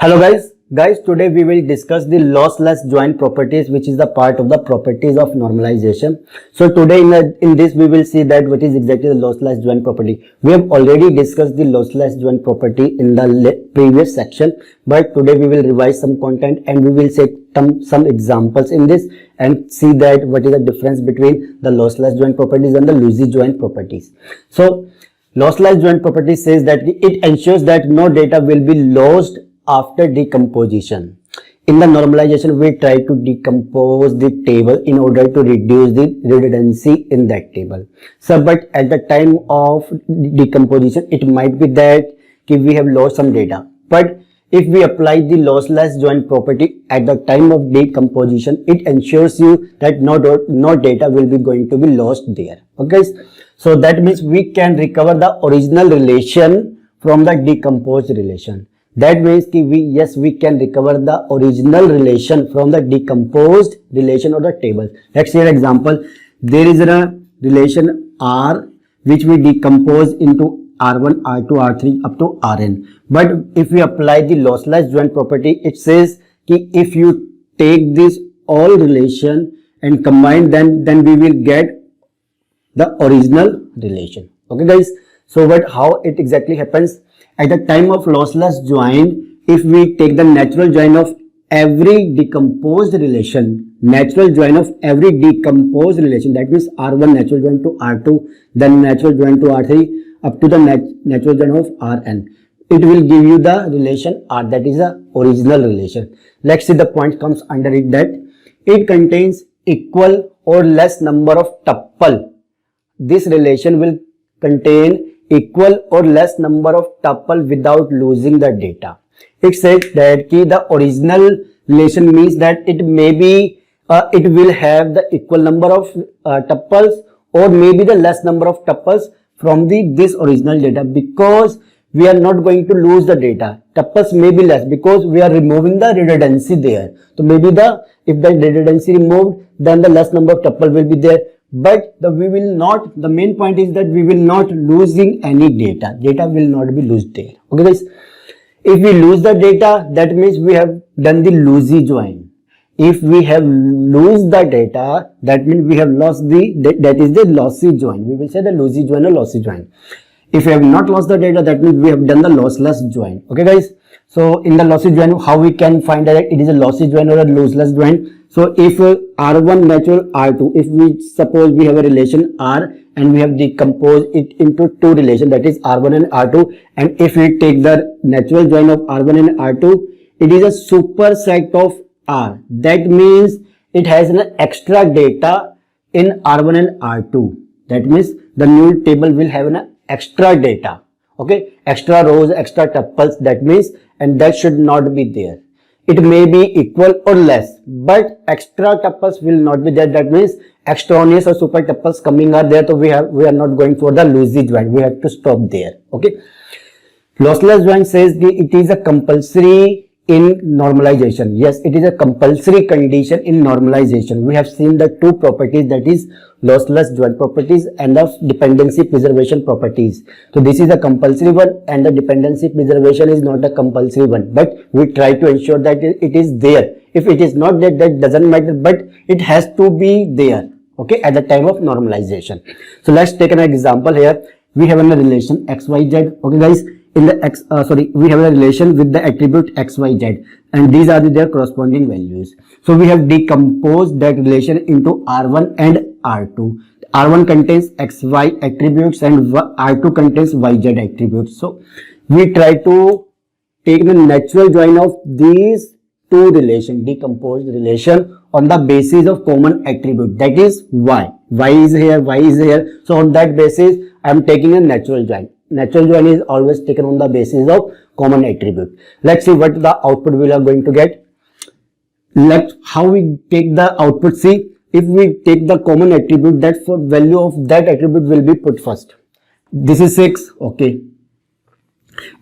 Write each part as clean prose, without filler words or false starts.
Hello guys, today we will discuss the lossless joint properties, which is the part of the properties of normalization. So today in this we will see that what is exactly the lossless joint property. We have already discussed the lossless joint property in the previous section, but today we will revise some content and we will set some examples in this and see that what is the difference between the lossless joint properties and the lossy joint properties. So lossless joint property says that it ensures that no data will be lost after decomposition. In the normalization, we try to decompose the table in order to reduce the redundancy in that table. So, but at the time of decomposition, it might be that we have lost some data. But if we apply the lossless joint property at the time of decomposition, it ensures you that no data will be going to be lost there. Okay, so that means we can recover the original relation from the decomposed relation. That means we can recover the original relation from the decomposed relation of the table. Let's see an example. There is a relation R which we decompose into R1, R2, R3 up to Rn. But if we apply the lossless joint property, it says if you take this all relation and combine then we will get the original relation. Okay guys, so how it exactly happens? At the time of lossless join, if we take the natural join of every decomposed relation, that means R1 natural join to R2, then natural join to R3 up to the natural join of Rn. It will give you the relation R, that is the original relation. Let's see the point comes under it, that it contains equal or less number of tuple. This relation will contain equal or less number of tuple without losing the data. It says that the original relation means that it may be it will have the equal number of tuples or maybe the less number of tuples from this original data, because we are not going to lose the data. Tuples may be less because we are removing the redundancy there. So maybe if the redundancy removed, then the less number of tuple will be there. But the main point is that we will not losing any data. Data will not be lost there. Okay guys, if we lose the data, that means we have done the lossy join. If we have lose the data, that means we have lost that is the lossy join. We will say the lossy join or lossy join. If we have not lost the data, that means we have done the lossless join. Okay guys, so in the lossy join, how we can find that it is a lossy join or a lossless join? So if R1 natural R2, if we suppose we have a relation R and we have decomposed it into two relations, that is R1 and R2, and if we take the natural join of R1 and R2, it is a superset of R. That means it has an extra data in R1 and R2. That means the new table will have an extra data. Okay, extra rows, extra tuples, that means, and that should not be there. It may be equal or less, but extra tuples will not be there. That means extraneous or super tuples coming are there, so we are not going for the lossy join. We have to stop there. Okay. Lossless join says it is a compulsory in normalization. Yes, it is a compulsory condition in normalization. We have seen the two properties, that is lossless joint properties and the dependency preservation properties. So this is a compulsory one and the dependency preservation is not a compulsory one, but we try to ensure that it is there. If it is not there, that doesn't matter, but it has to be there. Okay, at the time of normalization. So let's take an example here. We have a relation xyz. Okay guys, in the we have a relation with the attribute xyz, and these are their corresponding values. So we have decomposed that relation into R1 and R2. R1 contains xy attributes and R2 contains yz attributes. So we try to take the natural join of these two relations, decomposed relation, on the basis of common attribute, that is y. Y is here, y is here. So on that basis, I am taking a natural join. Natural join is always taken on the basis of common attribute. Let's see what the output we are going to get. How we take the output. See, if we take the common attribute, that for value of that attribute will be put first. This is 6. Okay.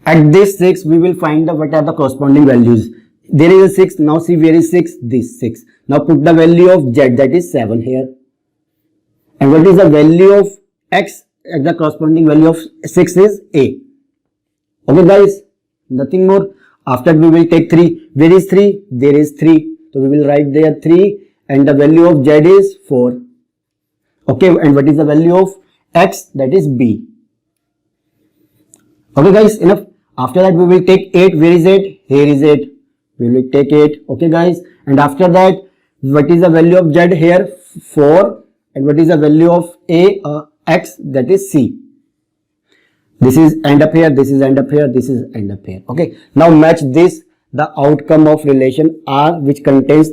At this 6, we will find what are the corresponding values. There is a 6. Now see where is 6? This 6. Now put the value of z, that is 7 here. And what is the value of x? The corresponding value of 6 is a. Okay guys, nothing more. After we will take 3. Where is 3? There is 3. So we will write there 3 and the value of z is 4. Okay, and what is the value of x? That is b. Okay guys, enough. After that we will take 8. Where is it? Here is it. We will take 8. Okay guys, and after that what is the value of z here? 4. And what is the value of x? That is c. This is end up here, this is end up here, this is end up here. Okay, now match this, the outcome of relation R, which contains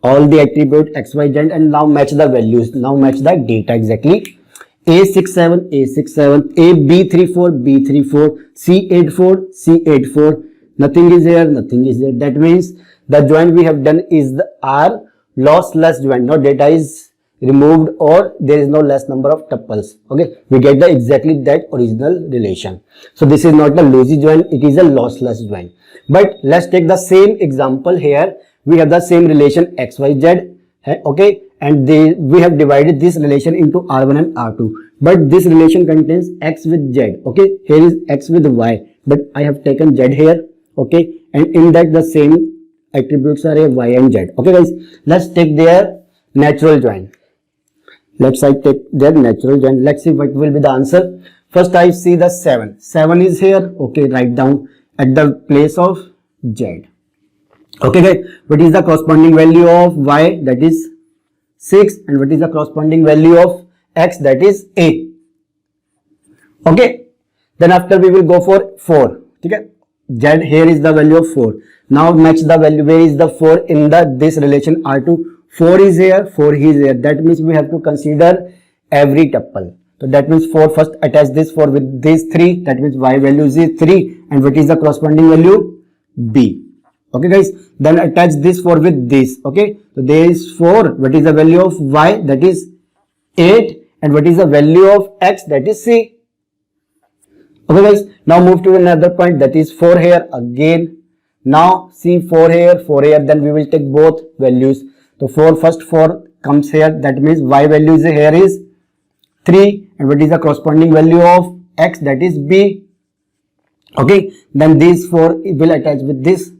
all the attribute x, y, z, and now match the values. Now match the data exactly. A67, A67, AB34, B34, C84, C84. Nothing is here, nothing is there. That means the joint we have done is the R lossless joint. No data is removed or there is no less number of tuples. Okay, we get the exactly that original relation. So this is not a lossy joint, it is a lossless joint. But let's take the same example here. We have the same relation x, y, z. Okay, and we have divided this relation into R1 and R2. But this relation contains x with z. Okay, here is x with y, but I have taken z here. Okay, and in that the same attributes are a y and z. Okay guys, let's take their natural joint. Let's take their natural joint. Let's see what will be the answer. First I see the 7. 7 is here. Okay, write down at the place of z. Okay guys, what is the corresponding value of y? That is 6. And what is the corresponding value of x? That is 8. Okay, then after we will go for 4. Okay, z here is the value of 4. Now match the value. Where is the 4 in this relation R2? 4 is here, 4 is here. That means we have to consider every tuple. So that means 4, first attach this 4 with this 3. That means y value is 3. And what is the corresponding value? B. Okay guys, then attach this 4 with this. Okay, so there is 4. What is the value of y? That is 8. And what is the value of x? That is c. Okay guys, now move to another point, that is 4 here again. Now see 4 here, 4 here, then we will take both values. So 4, first 4 comes here, that means y value is here is 3. And what is the corresponding value of x? That is b. Okay, then these 4 will attach with this.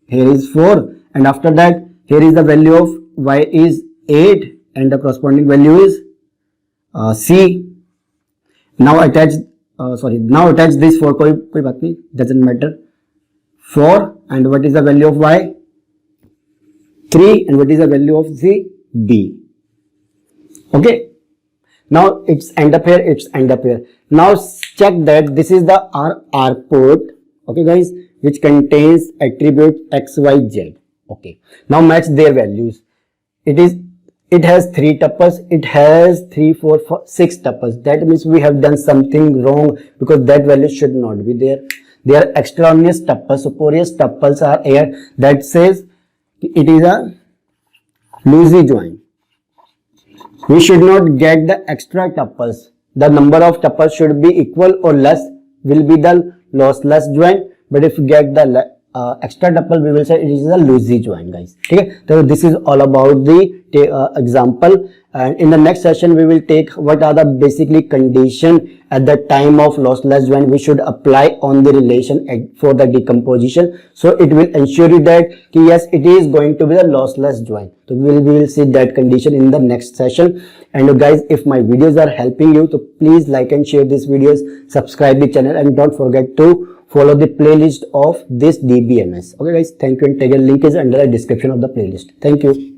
Here is 4. And after that, here is the value of y is 8. And the corresponding value is c. Now attach, now attach this 4. Koi baat nahi, doesn't matter. 4. And what is the value of y? 3. And what is the value of z? b. Okay, now it's end up here, it's end up here. Now check that this is the R port, okay guys, which contains attribute x, y, z. Okay, now match their values. It has 3 tuples, it has 3, 4, 6 tuples. That means we have done something wrong, because that value should not be there. They are extraneous tuples, spurious tuples are here. That says it is a lossy joint. We should not get the extra tuples. The number of tuples should be equal or less, will be the lossless joint. But if you get the extra tuple, we will say it is a lossy joint, guys. Okay, so this is all about the example. And in the next session, we will take what are the basically condition at the time of lossless joint we should apply on the relation for the decomposition. So it will ensure you that yes, it is going to be a lossless joint. So we will see that condition in the next session. And guys, if my videos are helping you, so please like and share these videos, subscribe the channel, and don't forget to follow the playlist of this DBMS. Okay guys, thank you, and take a link is under the description of the playlist. Thank you.